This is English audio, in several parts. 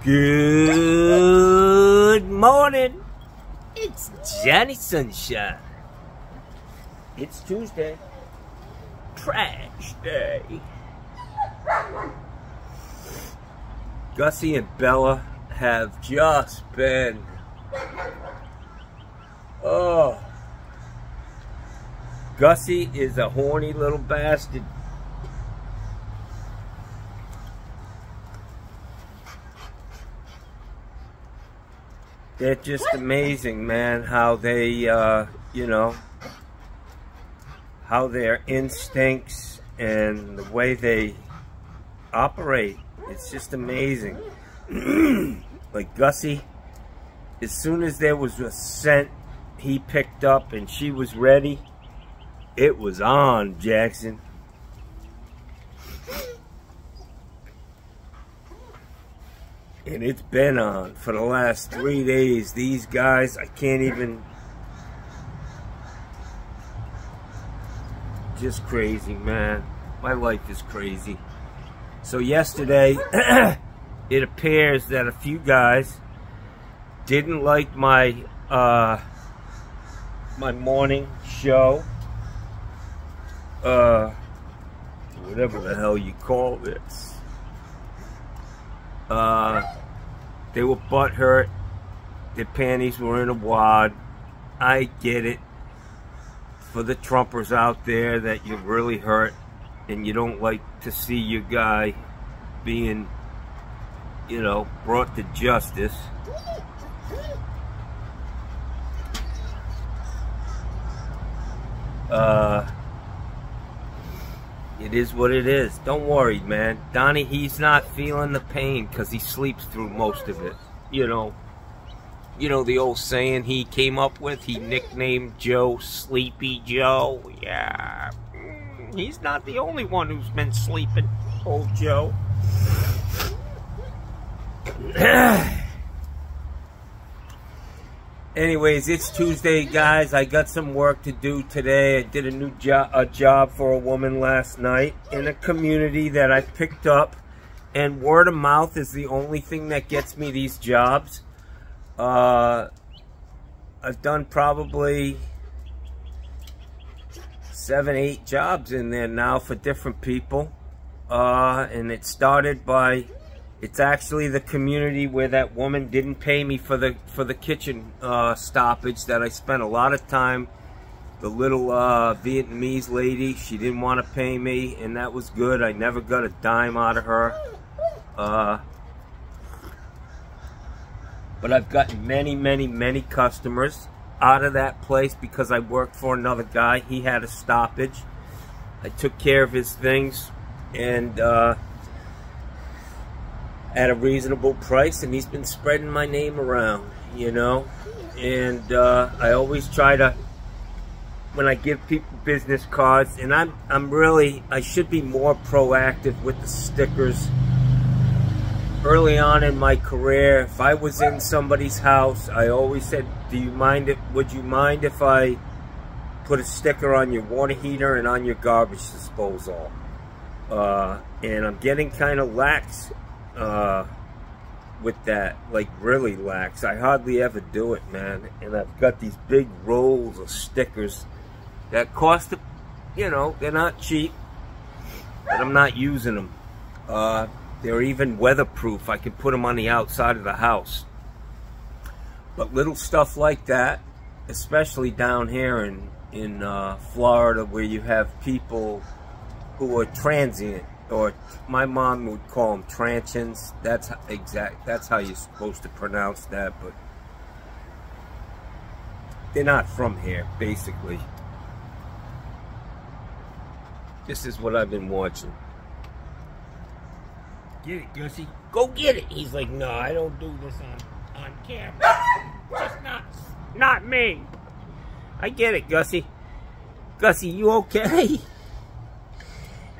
Good morning. It's Johnny Sunshine. It's Tuesday. Trash day. Gussie and Bella have just been... Oh. Gussie is a horny little bastard. They're just amazing, man, how they, you know, how their instincts and the way they operate. It's just amazing. Like Gussie, as soon as there was a scent he picked up and she was ready, it was on, Jackson. And it's been on for the last 3 days. These guys, I can't even... Just crazy, man. My life is crazy. So yesterday, it appears that a few guys didn't like my my morning show. Whatever the hell you call this. They were butthurt. Their panties were in a wad. I get it. For the Trumpers out there that you're really hurt and you don't like to see your guy being, you know, brought to justice. It is what it is. Don't worry, man. Donnie, he's not feeling the pain because he sleeps through most of it. You know the old saying he came up with? He nicknamed Joe Sleepy Joe. Yeah. He's not the only one who's been sleeping, old Joe. Anyways, it's Tuesday, guys. I got some work to do today. I did a job for a woman last night in a community that I picked up. And word of mouth is the only thing that gets me these jobs. I've done probably 7, 8 jobs in there now for different people. And it started by... It's actually the community where that woman didn't pay me for the kitchen stoppage that I spent a lot of time. The little Vietnamese lady, she didn't want to pay me, and that was good. I never got a dime out of her. But I've gotten many, many, many customers out of that place because I worked for another guy. He had a stoppage. I took care of his things, and... at a reasonable price, and he's been spreading my name around, you know. And I always try to, when I give people business cards, and I should be more proactive with the stickers. Early on in my career, if I was in somebody's house, I always said, would you mind if I put a sticker on your water heater and on your garbage disposal? And I'm getting kind of lax with that, like really lax. I hardly ever do it, man. And I've got these big rolls of stickers that cost, you know, they're not cheap, but I'm not using them. They're even weatherproof. I can put them on the outside of the house. But little stuff like that, especially down here in Florida, where you have people who are transient, or my mom would call them transients. That's how you're supposed to pronounce that, but they're not from here, basically. This is what I've been watching. Get it, Gussie. Go get it. He's like, no, I don't do this on camera. Just not me. I get it, Gussie. Gussie, you okay?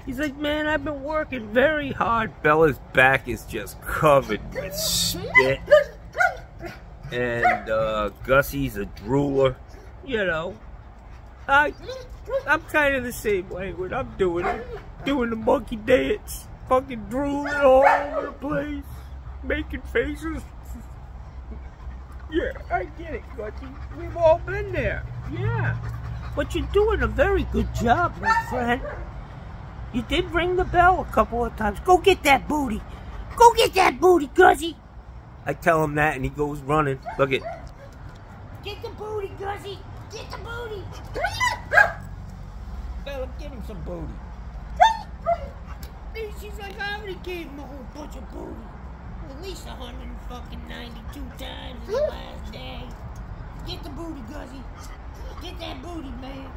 He's like, man, I've been working very hard. Bella's back is just covered with spit. And Gussie's a drooler. You know, I'm kind of the same way when I'm doing it. Doing the monkey dance. Fucking drooling all over the place. making faces. Yeah, I get it, Gussie. We've all been there. Yeah. But you're doing a very good job, my friend. You did ring the bell a couple of times. Go get that booty. Go get that booty, Gussie. I tell him that and he goes running. Look it. Get the booty, Gussie. Get the booty. Bella, give him some booty. She's like, I already gave him a whole bunch of booty. At least 192 times in the last day. Get the booty, Gussie. Get that booty, man.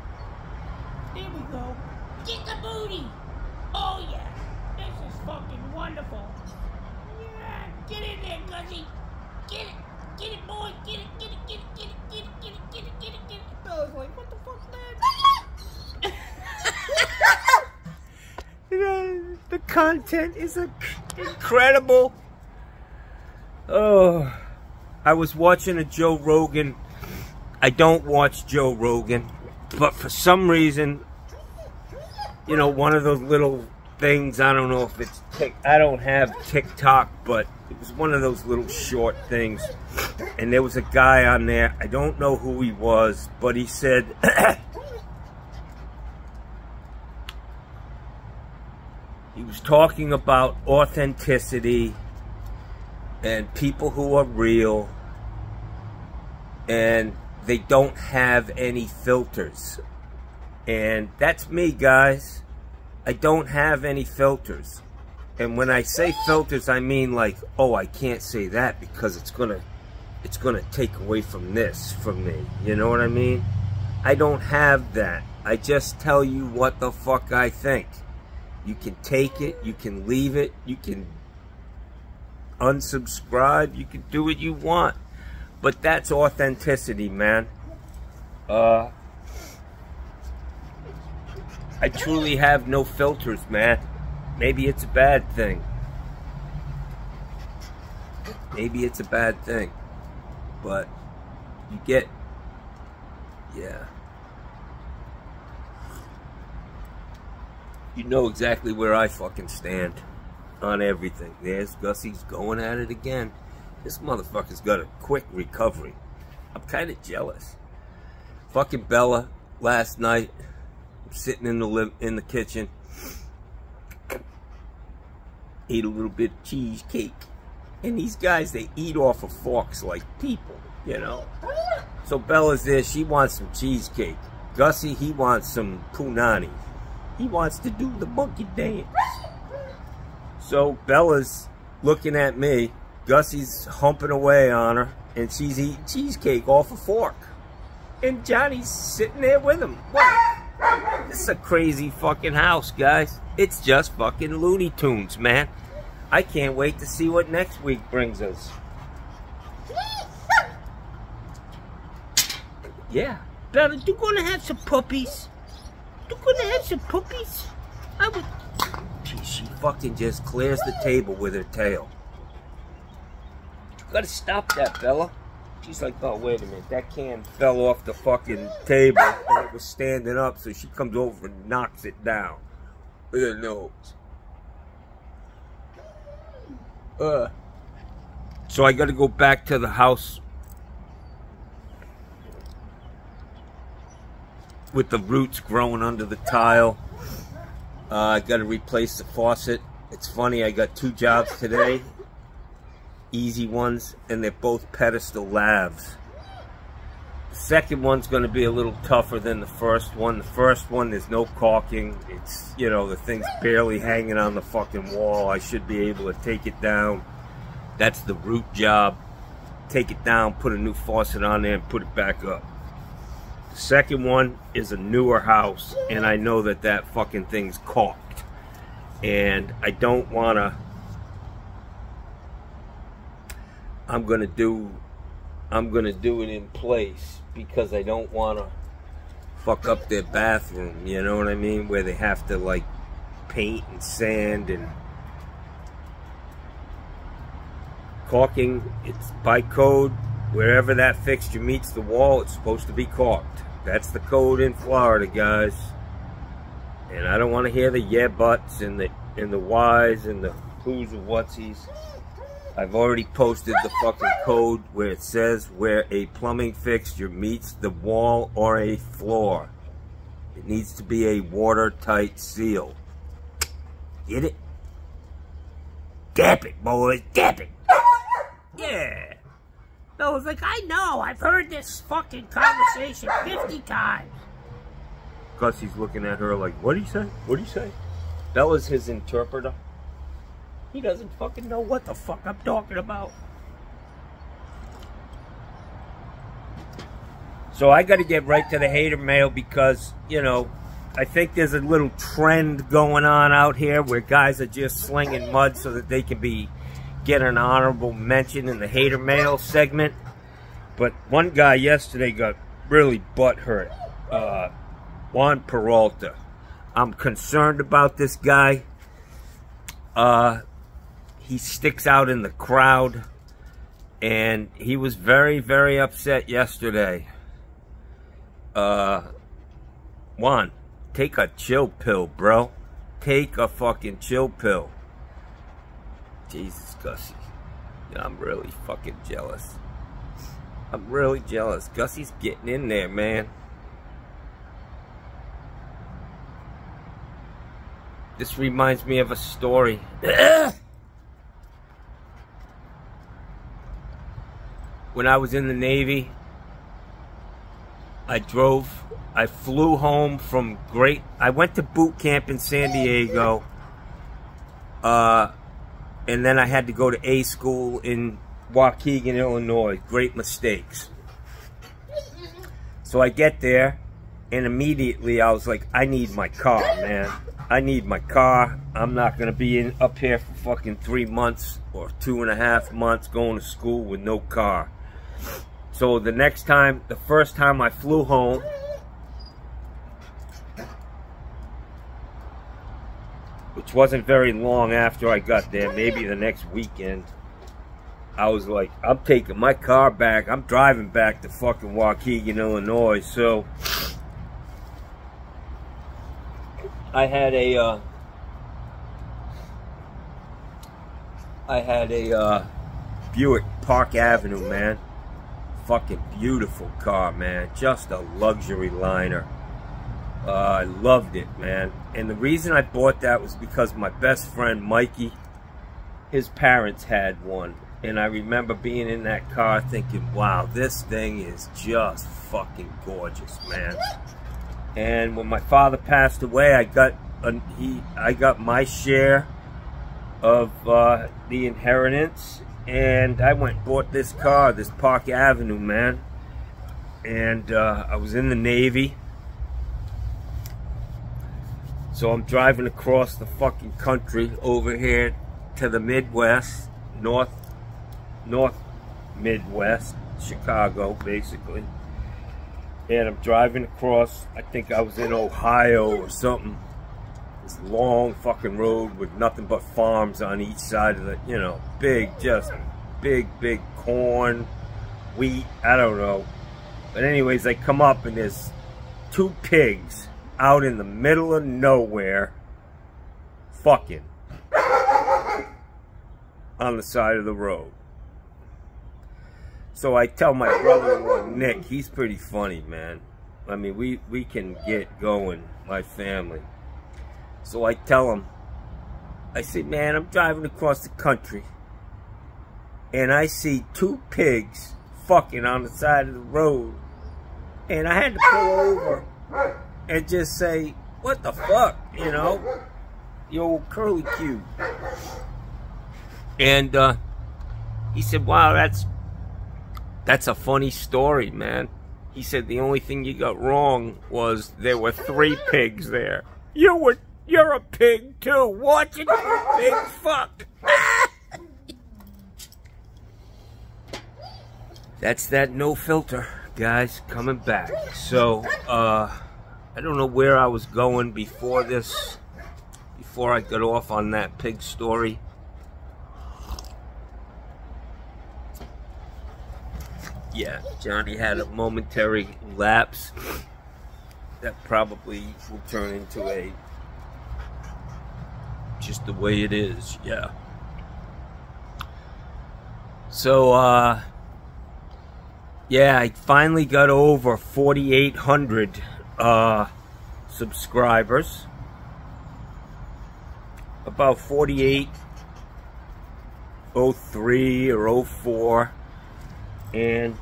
There we go. Get the booty. Oh, yeah. This is fucking wonderful. Yeah. Get in there, Gussie. Get it. Get it, boy. Get it. Get it. Get it. Get it. Get it. Get it. Get it. Get it. Get it. Bella's like, what the fuck's that? The content is incredible. Oh, I was watching a Joe Rogan. I don't watch Joe Rogan, but for some reason, you know, one of those little things, I don't know if it's I don't have TikTok, but it was one of those little short things. And there was a guy on there, I don't know who he was, but he said, he was talking about authenticity and people who are real and they don't have any filters. And that's me, guys. I don't have any filters. And when I say filters, I mean like, oh, I can't say that because it's gonna take away from this from me. You know what I mean? I don't have that. I just tell you what the fuck I think. You can take it, you can leave it, you can unsubscribe, you can do what you want. But that's authenticity, man. I truly have no filters, man. Maybe it's a bad thing. Maybe it's a bad thing. But you get, yeah. You know exactly where I fucking stand on everything. There's Gussie's going at it again. This motherfucker's got a quick recovery. I'm kind of jealous. Fucking Bella, last night, I'm sitting in the kitchen, ate a little bit of cheesecake. And these guys, they eat off of forks like people, you know. So Bella's there, she wants some cheesecake. Gussie, he wants some punani. He wants to do the monkey dance. So Bella's looking at me. Gussie's humping away on her. And she's eating cheesecake off a fork. And Johnny's sitting there with him. What? This is a crazy fucking house, guys. It's just fucking Looney Tunes, man. I can't wait to see what next week brings us. Yeah. Bella, you gonna have some puppies? You gonna have some puppies? I would... She fucking just clears the table with her tail. You gotta stop that, Bella. She's like, oh, wait a minute. That can fell off the fucking table and it was standing up, so she comes over and knocks it down with her nose. So I gotta go back to the house with the roots growing under the tile. I gotta replace the faucet. It's funny, I got 2 jobs today. Easy ones, and they're both pedestal lavs. The second one's gonna be a little tougher than the first one. The first one, there's no caulking. It's, you know, the thing's barely hanging on the fucking wall. I should be able to take it down. That's the root job. Take it down, put a new faucet on there, and put it back up. The second one is a newer house, and I know that that fucking thing's caulked. And I don't wanna... I'm gonna do it in place because I don't wanna fuck up their bathroom, you know what I mean? Where they have to like paint and sand and caulking. It's by code. Wherever that fixture meets the wall, it's supposed to be caulked. That's the code in Florida, guys. And I don't want to hear the yeah buts and the whys and the who's and whatsies. I've already posted the fucking code where it says where a plumbing fixture meets the wall or a floor. It needs to be a watertight seal. Get it? Dap it, boys, dap it. Yeah. I was like, I know, I've heard this fucking conversation 50 times. Gussie's looking at her like, what'd he say? What'd he say? That was his interpreter. He doesn't fucking know what the fuck I'm talking about. So I got to get right to the hater mail because, you know, I think there's a little trend going on out here where guys are just slinging mud so that they can get an honorable mention in the hater mail segment. But one guy yesterday got really butthurt. Juan Peralta. I'm concerned about this guy. He sticks out in the crowd. And he was very, very upset yesterday. Juan, take a chill pill, bro. Take a fucking chill pill. Jesus, Gussie. I'm really fucking jealous. I'm really jealous. Gussie's getting in there, man. This reminds me of a story. When I was in the Navy, I flew home from I went to boot camp in San Diego. And then I had to go to A school in Waukegan, Illinois. Great mistakes. So I get there, and immediately I was like, I need my car, man. I need my car. I'm not going to be up here for fucking 3 months or 2.5 months going to school with no car. So the first time I flew home, which wasn't very long after I got there, maybe the next weekend, I was like, I'm taking my car back. I'm driving back to fucking Waukegan, Illinois. So I had a Buick Park Avenue, man. Fucking beautiful car, man. Just a luxury liner. I loved it, man. And the reason I bought that was because my best friend, Mikey, his parents had one. And I remember being in that car thinking, wow, this thing is just fucking gorgeous, man. And when my father passed away, I got my share of the inheritance. And I went and bought this car, this Park Avenue, man. And I was in the Navy. So I'm driving across the fucking country over here to the Midwest, North Midwest, Chicago, basically. And I'm driving across, I think I was in Ohio or something. This long fucking road with nothing but farms on each side of the, you know, big corn, wheat, I don't know. But anyways, I come up and there's 2 pigs out in the middle of nowhere fucking on the side of the road. So I tell my brother-in-law, Nick, he's pretty funny, man. I mean, we can get going, my family. So I tell him, I say, man, I'm driving across the country and I see 2 pigs fucking on the side of the road. And I had to pull over and just say, what the fuck, you know? The old curly Q. And he said, wow, that's a funny story, man. He said the only thing you got wrong was there were 3 pigs there. You're a pig too, watching 2 pigs fuck. That's that no filter, guys, coming back. So, I don't know where I was going before this, before I got off on that pig story. Yeah, Johnny had a momentary lapse that probably will turn into just the way it is, yeah. So, yeah, I finally got over 4,800 subscribers. About 4803 or 04. And,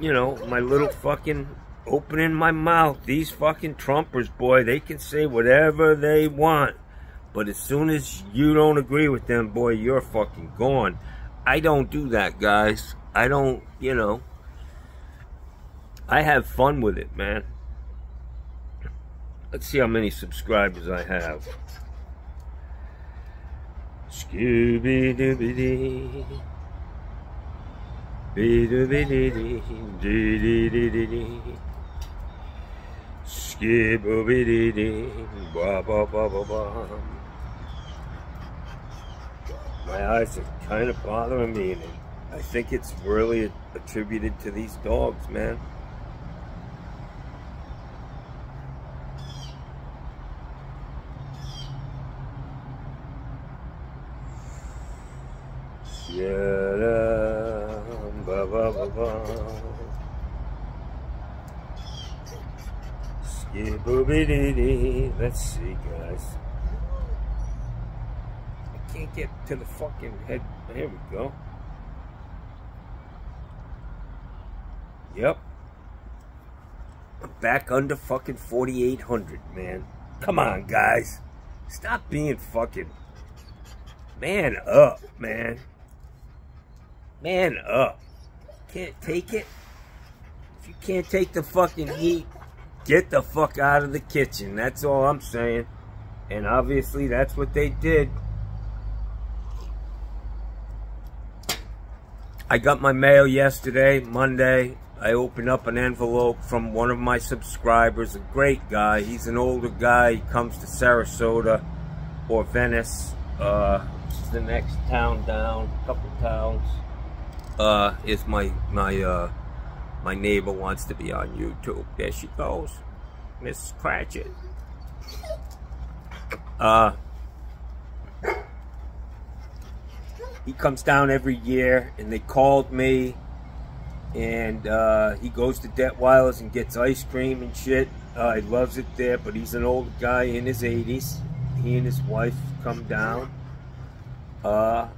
you know, my little fucking opening my mouth. These fucking Trumpers, boy, they can say whatever they want. But as soon as you don't agree with them, boy, you're fucking gone. I don't do that, guys. I don't, you know. I have fun with it, man. Let's see how many subscribers I have. Scooby-Dooby-Dee. Be-dooby-dee-dee. Dee-dee-dee-dee-dee. Skibby-dee-dee. Ba-ba-ba-ba-ba. My eyes are kind of bothering me, and I think it's really attributed to these dogs, man. Let's see, guys. I can't get to the fucking head. Here we go. Yep. I'm back under fucking 4,800, man. Come on, guys. Stop being fucking... Man up, man. Man up. Can't take it? If you can't take the fucking heat, get the fuck out of the kitchen. That's all I'm saying. And obviously that's what they did. I got my mail yesterday, Monday. I opened up an envelope from one of my subscribers, a great guy. He's an older guy. He comes to Sarasota or Venice. It's the next town down, a couple towns. Is my neighbor wants to be on YouTube. There she goes, Miss Cratchit. He comes down every year, and they called me, and he goes to Detweiler's and gets ice cream and shit. He loves it there, but he's an old guy in his 80s. He and his wife come down. The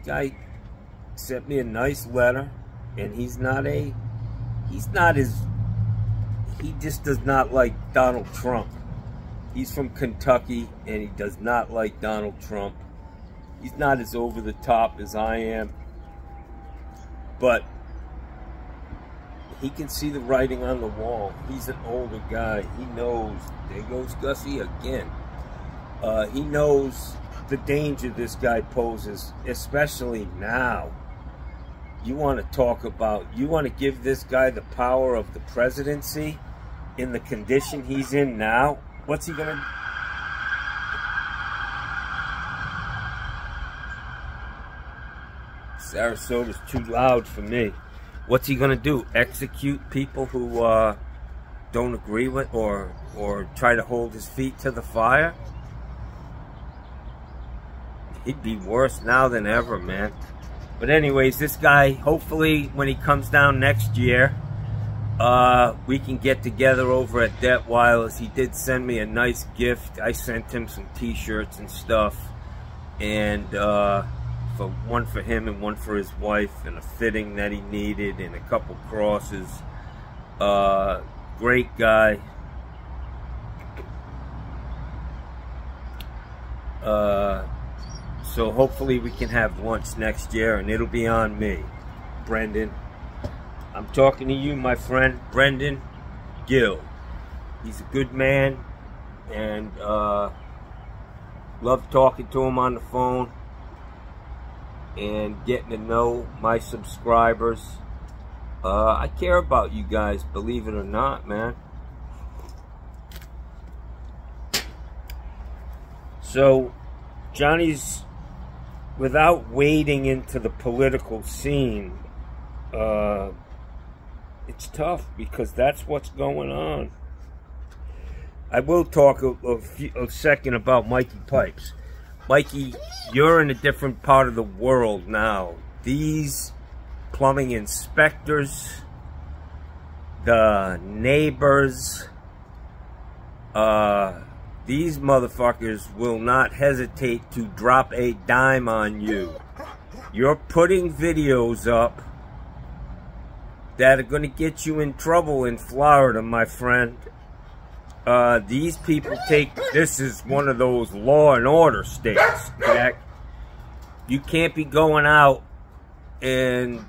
guy sent me a nice letter, and he just does not like Donald Trump. He's from Kentucky, and he does not like Donald Trump. He's not as over the top as I am, but he can see the writing on the wall. He's an older guy. He knows. There goes Gussie again. He knows the danger this guy poses, especially now. You want to talk about, you want to give this guy the power of the presidency in the condition he's in now? What's he gonna... Sarasota's too loud for me. What's he gonna do? Execute people who don't agree with or try to hold his feet to the fire? He'd be worse now than ever, man. But anyways, this guy, hopefully when he comes down next year, we can get together over at Detweiler's. He did send me a nice gift. I sent him some t-shirts and stuff, and one for him and one for his wife, and a fitting that he needed, and a couple crosses. Great guy. So hopefully we can have lunch next year, and it'll be on me, Brendan. I'm talking to you, my friend, Brendan Gill. He's a good man, and love talking to him on the phone and getting to know my subscribers. I care about you guys, believe it or not, man. So Johnny's, without wading into the political scene, it's tough because that's what's going on. I will talk a second about Mikey Pipes. Mikey, you're in a different part of the world now. these plumbing inspectors, the neighbors, these motherfuckers will not hesitate to drop a dime on you. You're putting videos up that are going to get you in trouble in Florida, my friend. These people this is one of those law and order states, Jack. You can't be going out and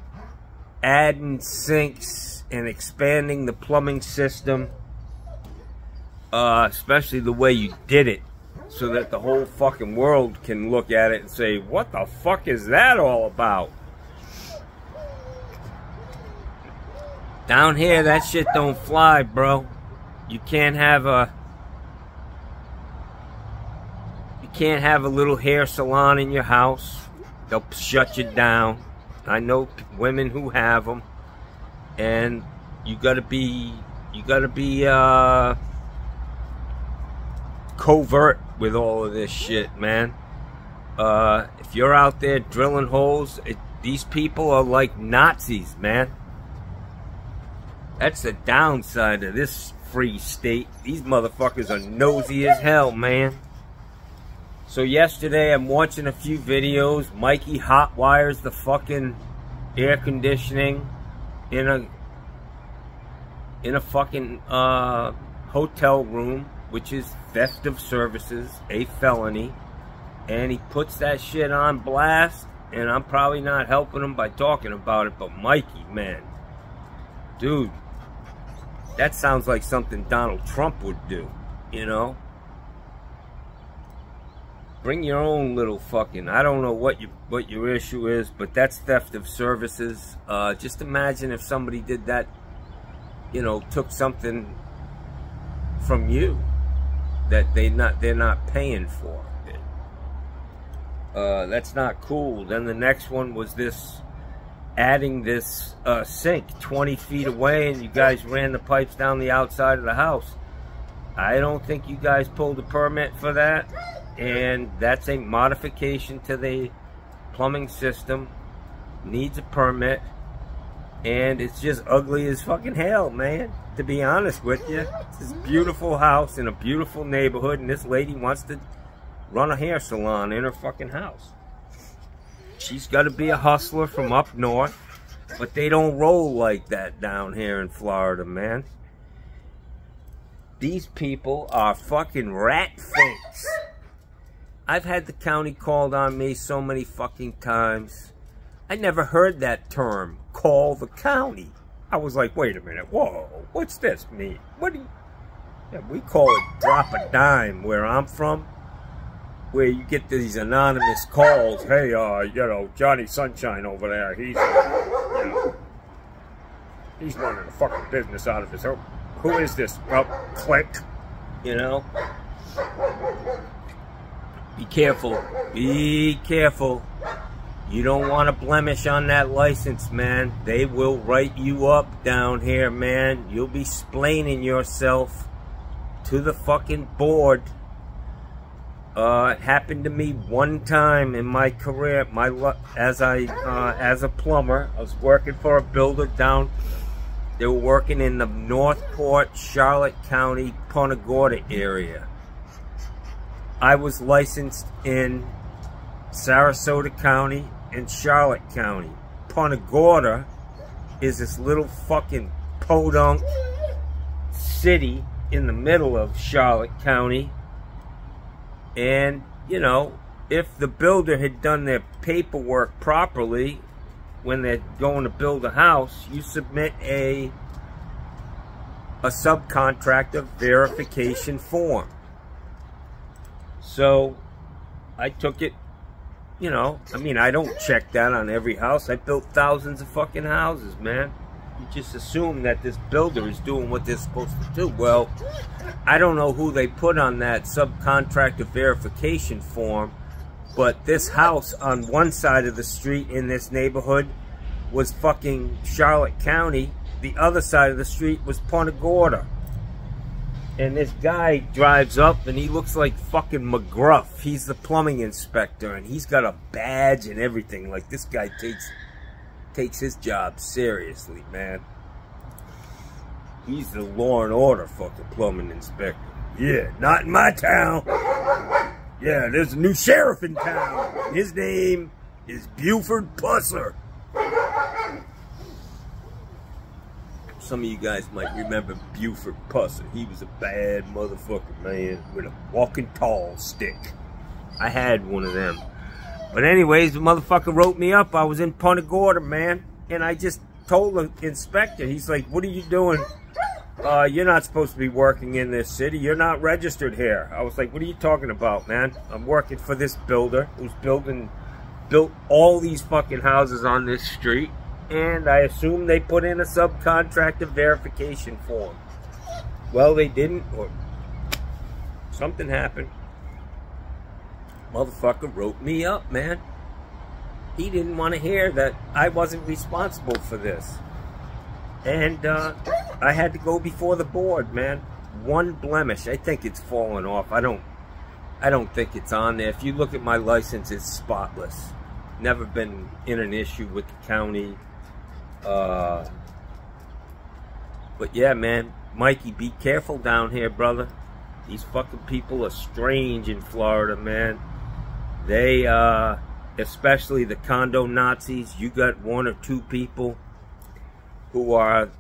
adding sinks and expanding the plumbing system, especially the way you did it, so that the whole fucking world can look at it and say, what the fuck is that all about? Down here, that shit don't fly, bro. You can't have a little hair salon in your house. They'll shut you down. I know women who have them, and you gotta be covert with all of this shit, man. If you're out there drilling holes, these people are like Nazis, man. That's the downside of this free state. These motherfuckers are nosy as hell, man. So yesterday I'm watching a few videos. Mikey hot wires the fucking air conditioning in a fucking hotel room, which is theft of services, a felony. And he puts that shit on blast, and I'm probably not helping him by talking about it, but Mikey, man, dude, that sounds like something Donald Trump would do, you know? Bring your own little fucking, I don't know what your issue is, but that's theft of services. Just imagine if somebody did that, you know, took something from you that they're not paying for. That's not cool. Then the next one was adding this sink 20 feet away, and you guys ran the pipes down the outside of the house. I don't think you guys pulled a permit for that, and that's a modification to the plumbing system. Needs a permit, and it's just ugly as fucking hell, man, to be honest with you. It's this beautiful house in a beautiful neighborhood, and this lady wants to run a hair salon in her fucking house. She's got to be a hustler from up north, but they don't roll like that down here in Florida, man. These people are fucking rat fakes. I've had the county called on me so many fucking times. I never heard that term, call the county. I was like, wait a minute, whoa, what's this mean? What do you... Yeah, we call it drop a dime where I'm from, where you get these anonymous calls. Hey, you know, Johnny Sunshine over there, he's, you know, he's running a fucking business out of his own. Who is this? Well, click, you know. Be careful. Be careful. You don't want a blemish on that license, man. They will write you up down here, man. You'll be splaining yourself to the fucking board. It happened to me one time in my career, as a plumber. I was working for a builder down. They were working in the Northport, Charlotte County, Punta Gorda area. I was licensed in Sarasota County and Charlotte County. Punta Gorda is this little fucking podunk city in the middle of Charlotte County. And, you know, if the builder had done their paperwork properly when they're going to build a house, you submit a subcontractor verification form. So I took it, you know, I mean, I don't check that on every house. I built thousands of fucking houses, man. You just assume that this builder is doing what they're supposed to do. Well, I don't know who they put on that subcontractor verification form, but this house on one side of the street in this neighborhood was fucking Charlotte County. The other side of the street was Punta Gorda. And this guy drives up and he looks like fucking McGruff. He's the plumbing inspector and he's got a badge and everything. Like, this guy takes his job seriously, man. He's the law and order fucking plumbing inspector. Yeah, not in my town. Yeah, there's a new sheriff in town. His name is Buford Pusser. Some of you guys might remember Buford Pusser. He was a bad motherfucker, man, with a walking tall stick. I had one of them. But anyways, the motherfucker wrote me up. I was in Punta Gorda, man. And I just told the inspector, he's like, what are you doing? You're not supposed to be working in this city. You're not registered here. I was like, what are you talking about, man? I'm working for this builder who's built all these fucking houses on this street. And I assume they put in a subcontractor verification form. Well, they didn't, or something happened. Motherfucker wrote me up, man. He didn't want to hear that I wasn't responsible for this. And I had to go before the board, man. One blemish. I think it's fallen off. I don't think it's on there. If you look at my license, it's spotless. Never been in an issue with the county. But yeah, man, Mikey, be careful down here, brother. These fucking people are strange in Florida, man. They, especially the condo Nazis, you got one or two people who are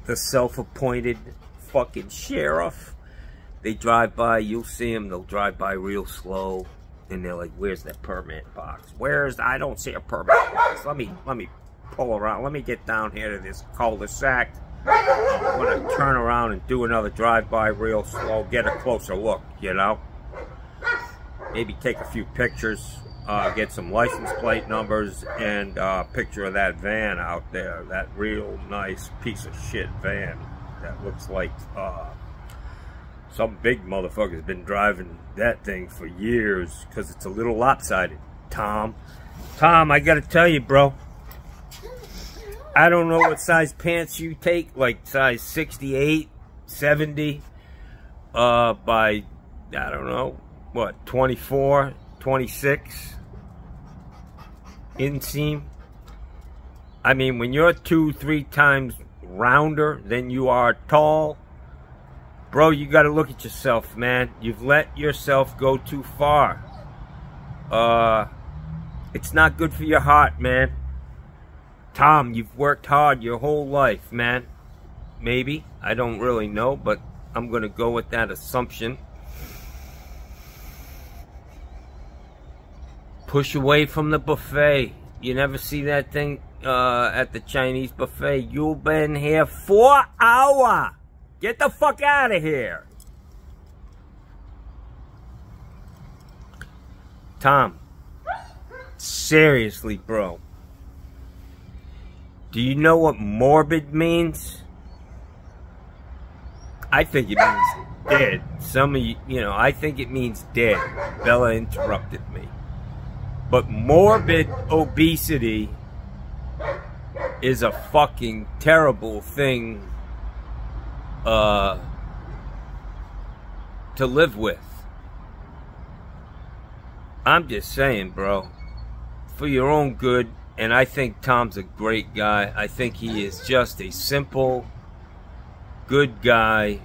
the self-appointed fucking sheriff. They drive by, you'll see them, they'll drive by real slow, and they're like, where's that permit box? I don't see a permit box. Let me pull around. Let me get down here to this cul-de-sac. I'm gonna turn around and do another drive-by real slow, get a closer look, you know? Maybe take a few pictures, get some license plate numbers, and a picture of that van out there, that real nice piece of shit van that looks like some big motherfucker's been driving that thing for years, because it's a little lopsided. Tom, I gotta tell you, bro, I don't know what size pants you take, like size 68, 70, by, I don't know, what, 24, 26 inseam. I mean, when you're 2-3 times rounder than you are tall, bro, you got to look at yourself, man. You've let yourself go too far. It's not good for your heart, man. Tom, you've worked hard your whole life, man. Maybe. I don't really know, but I'm going to go with that assumption. Push away from the buffet. You never see that thing at the Chinese buffet. You've been here 4 hours. Get the fuck out of here. Tom, seriously, bro. Do you know what morbid means? I think it means dead. Some of you, I think it means dead. Bella interrupted me. But morbid obesity is a fucking terrible thing to live with. I'm just saying, bro. For your own good. And I think Tom's a great guy. I think he is just a simple, good guy,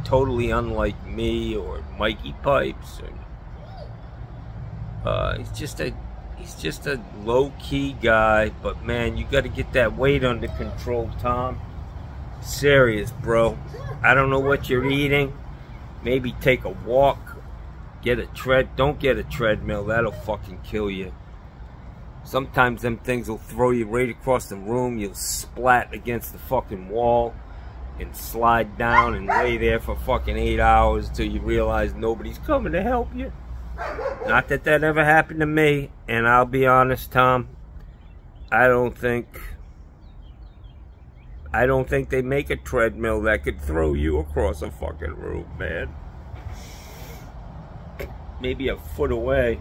totally unlike me or Mikey Pipes. He's just a low-key guy. But man, you got to get that weight under control, Tom. Serious, bro. I don't know what you're eating. Maybe take a walk. Don't get a treadmill. That'll fucking kill you. Sometimes them things will throw you right across the room. You'll splat against the fucking wall and slide down and lay there for fucking 8 hours till you realize nobody's coming to help you. Not that that ever happened to me. And I'll be honest, Tom, I don't think they make a treadmill that could throw you across a fucking room, man. Maybe a foot away.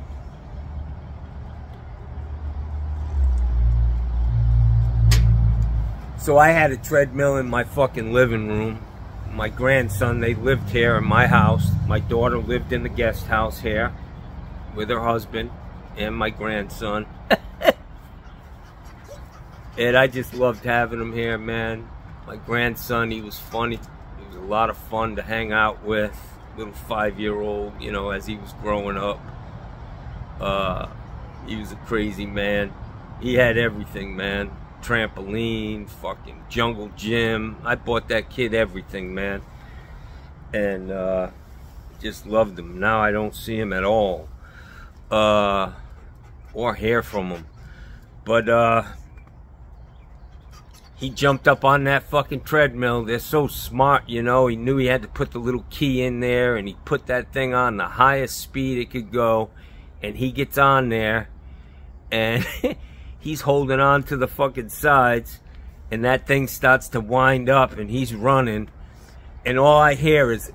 So I had a treadmill in my fucking living room. My grandson, they lived here in my house. My daughter lived in the guest house here with her husband and my grandson. And I just loved having him here, man. My grandson, he was funny. He was a lot of fun to hang out with. Little 5-year-old, you know, as he was growing up. He was a crazy man. He had everything, man. Trampoline, fucking jungle gym. I bought that kid everything, man. And just loved him. Now I don't see him at all. Or hear from him. But he jumped up on that fucking treadmill. They're so smart, you know. He knew he had to put the little key in there, and he put that thing on the highest speed it could go. And he gets on there, and he's holding on to the fucking sides, and that thing starts to wind up, and he's running, and all I hear is,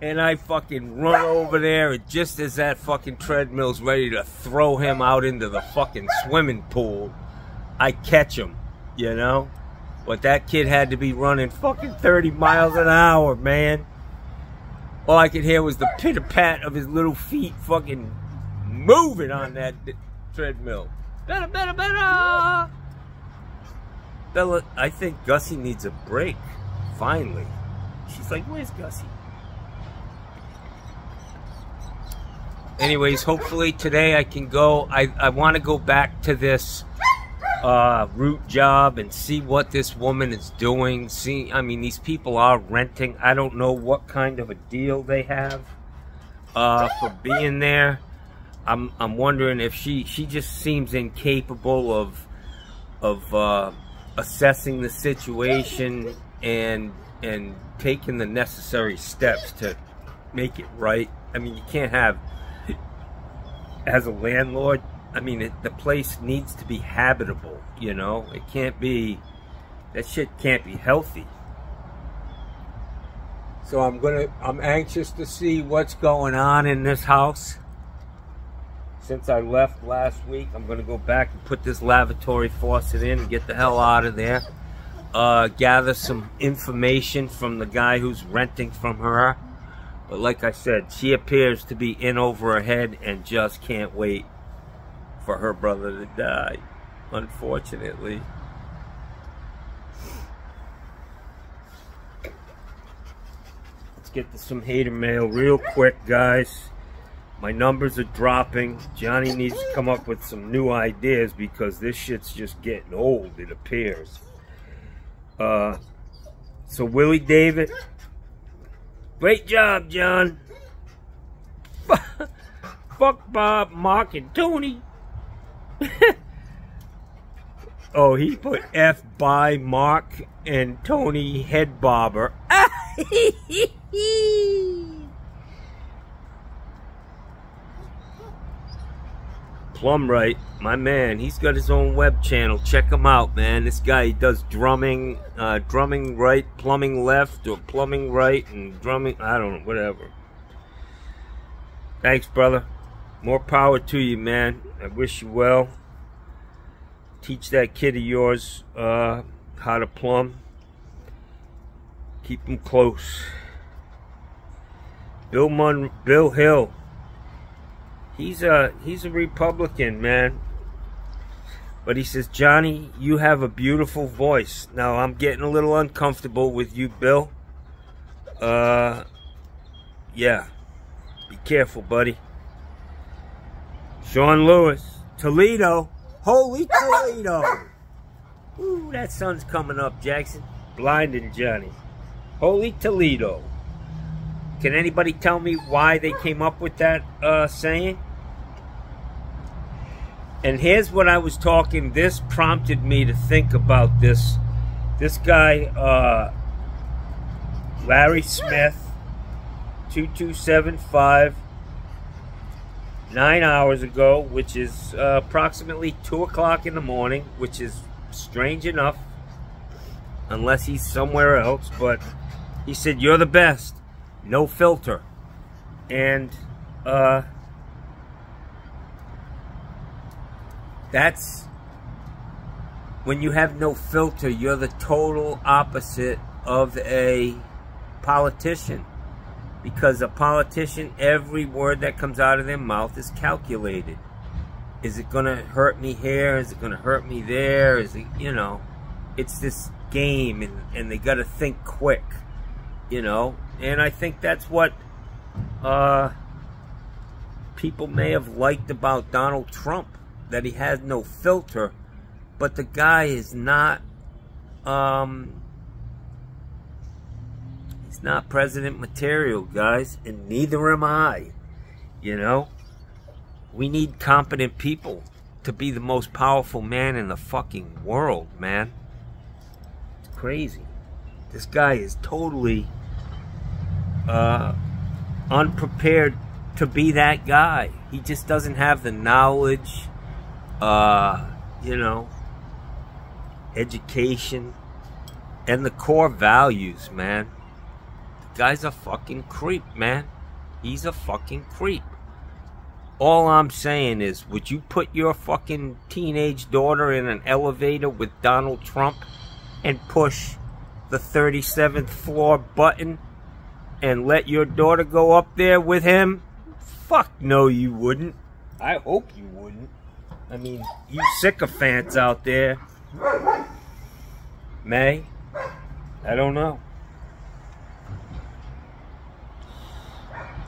and I fucking run over there, and just as that fucking treadmill's ready to throw him out into the fucking swimming pool, I catch him, you know? But that kid had to be running fucking 30 miles an hour, man. All I could hear was the pitter-pat of his little feet fucking moving on that treadmill. Better, better, better! Bella, I think Gussie needs a break, finally. She's like, where's Gussie? Anyways, hopefully today I can go. I want to go back to this root job and see what this woman is doing. See, I mean, these people are renting. I don't know what kind of a deal they have for being there. I'm wondering if she just seems incapable of assessing the situation and taking the necessary steps to make it right. I mean, you can't have, as a landlord, I mean, the place needs to be habitable, you know? It can't be, that shit can't be healthy. So I'm anxious to see what's going on in this house. Since I left last week, I'm gonna go back and put this lavatory faucet in and get the hell out of there. Gather some information from the guy who's renting from her. But like I said, she appears to be in over her head and just can't wait for her brother to die, unfortunately. Let's get to some hater mail real quick, guys. My numbers are dropping. Johnny needs to come up with some new ideas because this shit's just getting old, it appears. So Willie David, great job, John. Fuck Bob, Mark, and Tony. Oh, he put F by Mark and Tony head bobber. Plumright, my man, he's got his own web channel. Check him out, man. This guy, he does drumming, drumming right, plumbing left, or plumbing right, and drumming, I don't know, whatever. Thanks, brother. More power to you, man. I wish you well. Teach that kid of yours how to plumb. Keep him close. Bill Hill. He's a Republican, man. But he says, Johnny, you have a beautiful voice. Now, I'm getting a little uncomfortable with you, Bill. Yeah. Be careful, buddy. Sean Lewis. Toledo. Holy Toledo. Ooh, that sun's coming up, Jackson. Blinding Johnny. Holy Toledo. Can anybody tell me why they came up with that saying? And here's what I was talking. This prompted me to think about this. This guy, Larry Smith, 2275, 9 hours ago, which is approximately 2 o'clock in the morning, which is strange enough, unless he's somewhere else. But he said, "You're the best. No filter." And That's when you have no filter. You're the total opposite of a politician, because a politician, every word that comes out of their mouth is calculated. Is it gonna hurt me here? Is it gonna hurt me there? Is it, you know, it's this game, and they gotta think quick, you know. And I think that's what people may have liked about Donald Trump, that he has no filter. But the guy is not, he's not president material, guys, and neither am I, you know. We need competent people to be the most powerful man in the fucking world, man. It's crazy. This guy is totally unprepared to be that guy. He just doesn't have the knowledge, you know, education, and the core values, man. The guy's a fucking creep, man. He's a fucking creep. All I'm saying is, would you put your fucking teenage daughter in an elevator with Donald Trump and push the 37th floor button and let your daughter go up there with him? Fuck no, you wouldn't. I hope you wouldn't. I mean, you sycophants out there. May? I don't know.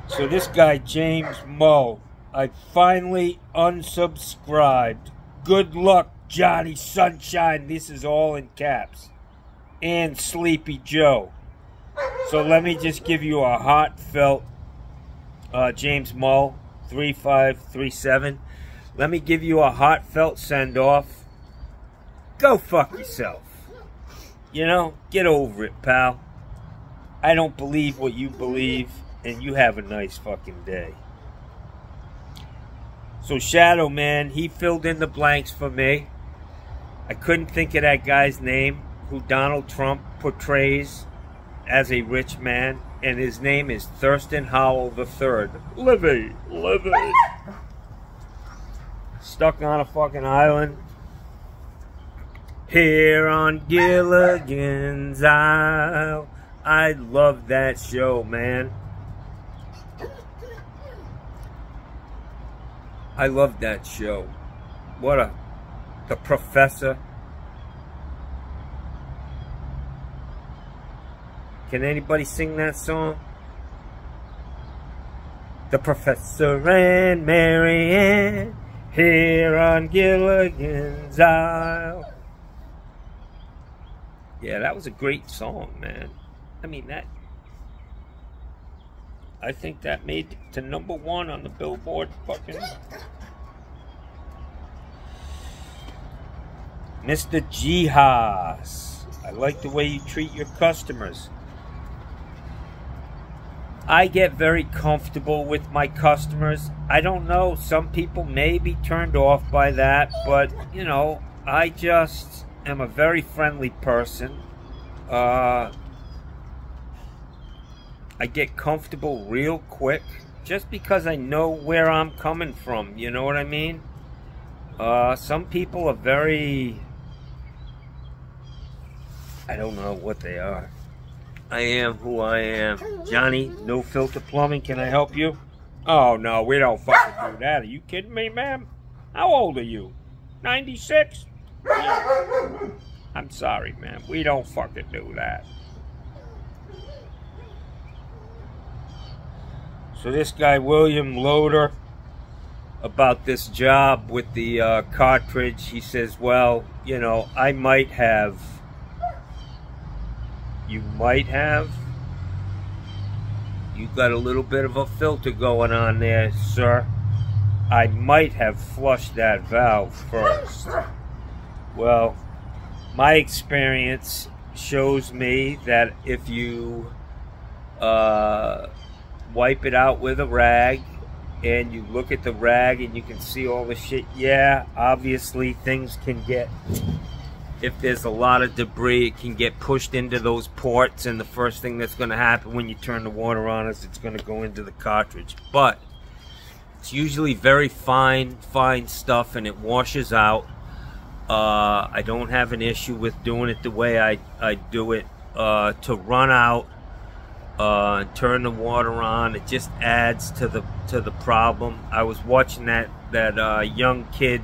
So this guy, James Moe, I finally unsubscribed. Good luck, Johnny Sunshine. This is all in caps. And Sleepy Joe. So let me just give you a heartfelt, James Moe, 3537. Let me give you a heartfelt send-off. Go fuck yourself. You know, get over it, pal. I don't believe what you believe, and you have a nice fucking day. So Shadow Man, he filled in the blanks for me. I couldn't think of that guy's name who Donald Trump portrays as a rich man, and his name is Thurston Howell III. Livy. Stuck on a fucking island here on Gilligan's Isle. I love that show, man. I love that show. What the professor. Can anybody sing that song? The Professor and Mary Ann here on Gilligan's Isle. Yeah, that was a great song, man. I mean, I think that made it to #1 on the Billboard fucking... Mr. Jihas, I like the way you treat your customers. I get very comfortable with my customers. I don't know, some people may be turned off by that, but, you know, I just am a very friendly person. I get comfortable real quick just because I know where I'm coming from, you know what I mean? Some people are very... I don't know what they are. I am who I am. Johnny, No Filter Plumbing, can I help you? Oh, no, we don't fucking do that. Are you kidding me, ma'am? How old are you? 96? Yeah. I'm sorry, ma'am. We don't fucking do that. So this guy, William Loader, about this job with the cartridge, he says, well, you know, I might have... You might have? You got a little bit of a filter going on there, sir. I might have flushed that valve first. Well, my experience shows me that if you wipe it out with a rag and you look at the rag and you can see all the shit, yeah, obviously things can get... If there's a lot of debris, it can get pushed into those ports, and the first thing that's going to happen when you turn the water on is it's going to go into the cartridge. But It's usually very fine stuff, and it washes out. I don't have an issue with doing it the way I do it. To run out and turn the water on, it just adds to the problem. I was watching that young kid,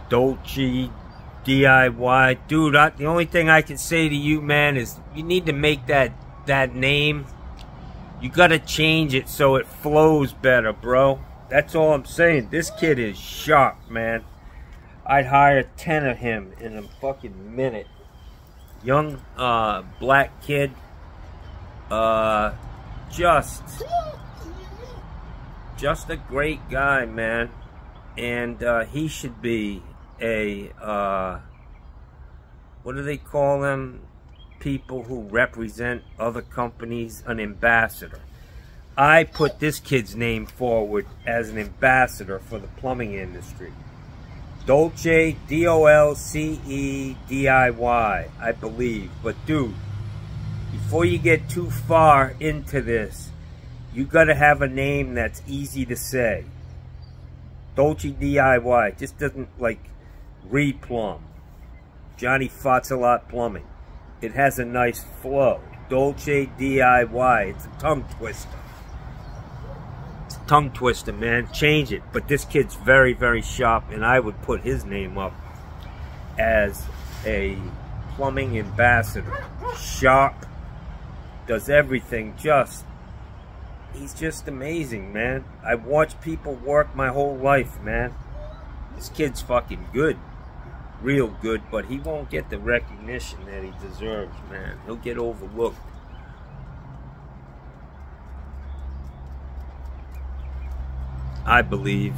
Dolce DIY. Dude, the only thing I can say to you, man, is you need to make that name. You gotta change it so it flows better, bro. That's all I'm saying. This kid is sharp, man. I'd hire 10 of him in a fucking minute. Young black kid. Just a great guy, man. And he should be a what do they call them? People who represent other companies, an ambassador. I put this kid's name forward as an ambassador for the plumbing industry. Dolce, D-O-L-C-E-D-I-Y, I believe. But dude, before you get too far into this, you gotta have a name that's easy to say. Dolce DIY just doesn't like replumb. Johnny Fotsalot Plumbing. It has a nice flow. Dolce DIY. It's a tongue twister. It's a tongue twister, man. Change it. But this kid's very, very sharp, and I would put his name up as a plumbing ambassador. Sharp. Does everything just. He's just amazing, man. I've watched people work my whole life, man. This kid's fucking good. Real good, but he won't get the recognition that he deserves, man. He'll get overlooked. I believe.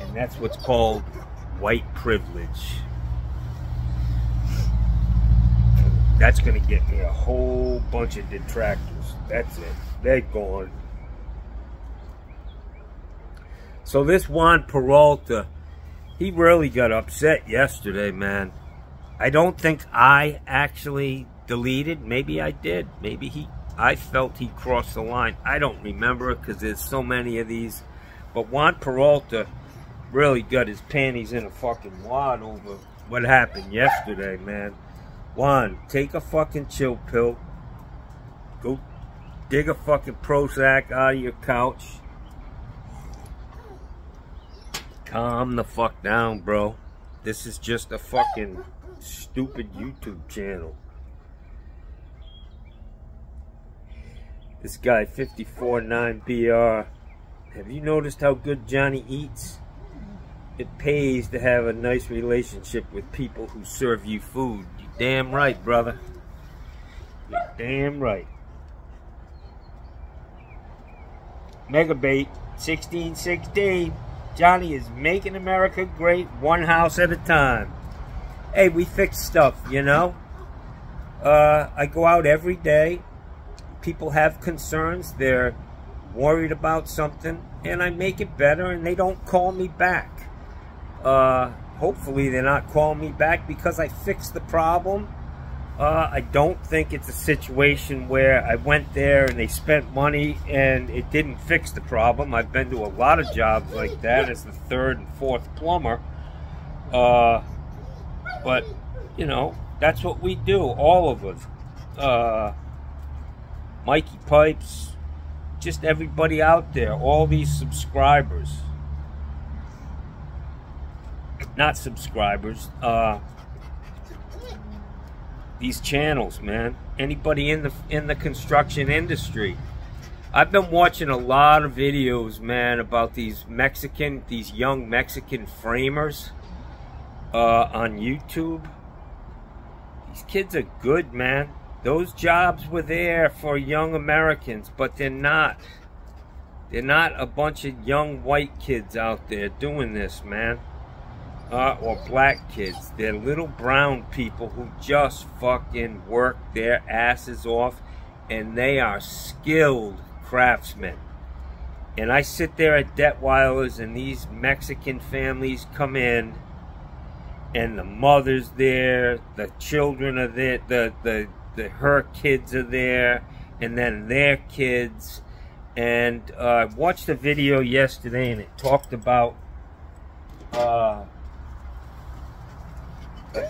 And that's what's called white privilege. That's gonna get me a whole bunch of detractors. That's it. They're gone. So this Juan Peralta, he really got upset yesterday, man. I don't think I actually deleted. Maybe I did. Maybe I felt he crossed the line. I don't remember it because there's so many of these. But Juan Peralta really got his panties in a fucking wad over what happened yesterday, man. Juan, take a fucking chill pill. Go dig a fucking Prozac out of your couch. Calm the fuck down, bro. This is just a fucking stupid YouTube channel. This guy, 549BR. Have you noticed how good Johnny eats? It pays to have a nice relationship with people who serve you food. You're damn right, brother. You're damn right. Megabait, 1616. Johnny is making America great, one house at a time. Hey, we fix stuff, you know? I go out every day. People have concerns. They're worried about something. And I make it better, and they don't call me back. Hopefully they're not calling me back because I fixed the problem. I don't think it's a situation where I went there and they spent money and it didn't fix the problem. I've been to a lot of jobs like that as the third and fourth plumber. But, you know, that's what we do, all of us. Mikey Pipes, just everybody out there, all these subscribers. Not subscribers, these channels, man. Anybody in the construction industry. I've been watching a lot of videos, man, about these young Mexican framers on YouTube. These kids are good, man. Those jobs were there for young Americans, but they're not. They're not a bunch of young white kids out there doing this, man. Or black kids. They're little brown people who just fucking work their asses off, and they are skilled craftsmen. And I sit there at Detweiler's, and these Mexican families come in, and the mother's there, the children are there, her kids are there, and then their kids, And I watched a video yesterday, and it talked about, I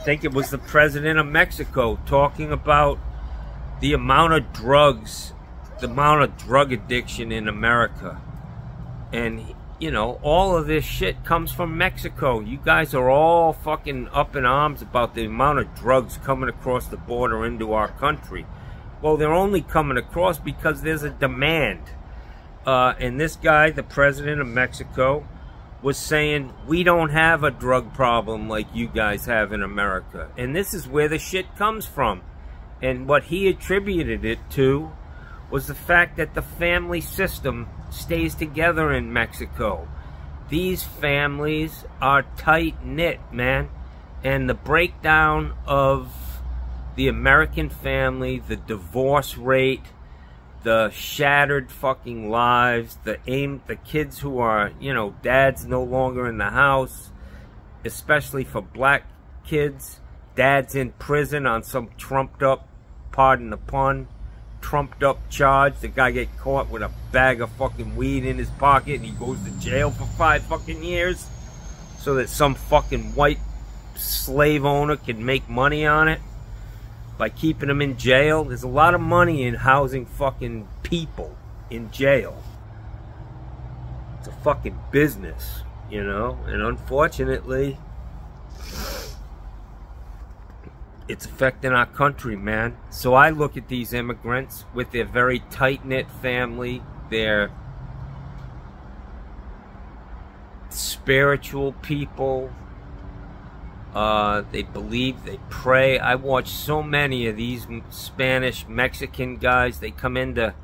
think it was the president of Mexico, talking about the amount of drugs, the amount of drug addiction in America. And, you know, all of this shit comes from Mexico. You guys are all fucking up in arms about the amount of drugs coming across the border into our country. Well, they're only coming across because there's a demand. And this guy, the president of Mexico, was saying, we don't have a drug problem like you guys have in America. And this is where the shit comes from. And what he attributed it to was the fact that the family system stays together in Mexico. These families are tight-knit, man. And the breakdown of the American family, the divorce rate, the shattered fucking lives, the kids who are, you know, dad's no longer in the house, especially for black kids. Dad's in prison on some trumped up, pardon the pun, trumped up charge. The guy get caught with a bag of fucking weed in his pocket and he goes to jail for 5 fucking years so that some fucking white slave owner can make money on it by keeping them in jail. There's a lot of money in housing fucking people in jail. It's a fucking business, you know, and unfortunately it's affecting our country, man. So I look at these immigrants with their very tight-knit family, their spiritual people. They believe, they pray. I watch so many of these Spanish, Mexican guys. They come into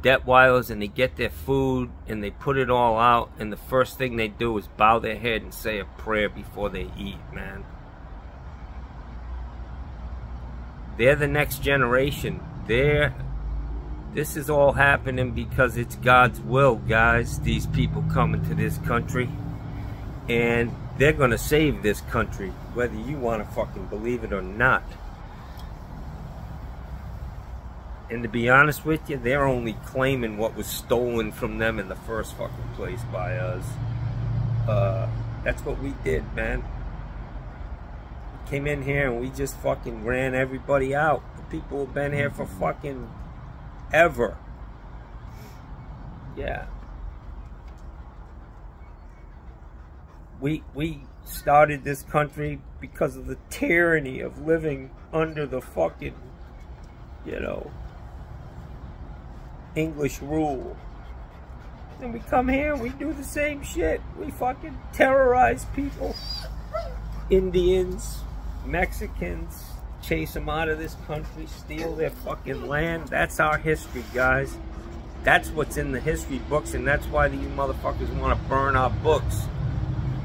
Detweiler's and they get their food and they put it all out. And the first thing they do is bow their head and say a prayer before they eat, man. They're the next generation. This is all happening because it's God's will, guys. These people coming to this country. And they're gonna save this country, whether you want to fucking believe it or not. And to be honest with you, they're only claiming what was stolen from them in the first fucking place by us. That's what we did, man. We came in here and we just fucking ran everybody out. The people have been here for fucking ever. Yeah. We started this country because of the tyranny of living under the fucking, you know, English rule. And we come here and we do the same shit. We fucking terrorize people. Indians, Mexicans, chase them out of this country, steal their fucking land. That's our history, guys. That's what's in the history books, and that's why you motherfuckers want to burn our books.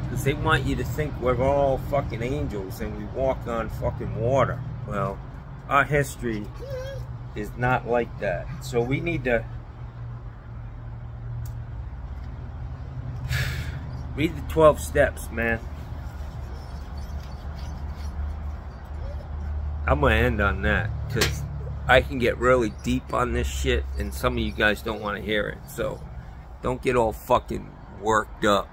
Because they want you to think we're all fucking angels and we walk on fucking water. Well, our history is not like that. So we need to read the 12 steps, man. I'm going to end on that because I can get really deep on this shit and some of you guys don't want to hear it. So don't get all fucking worked up.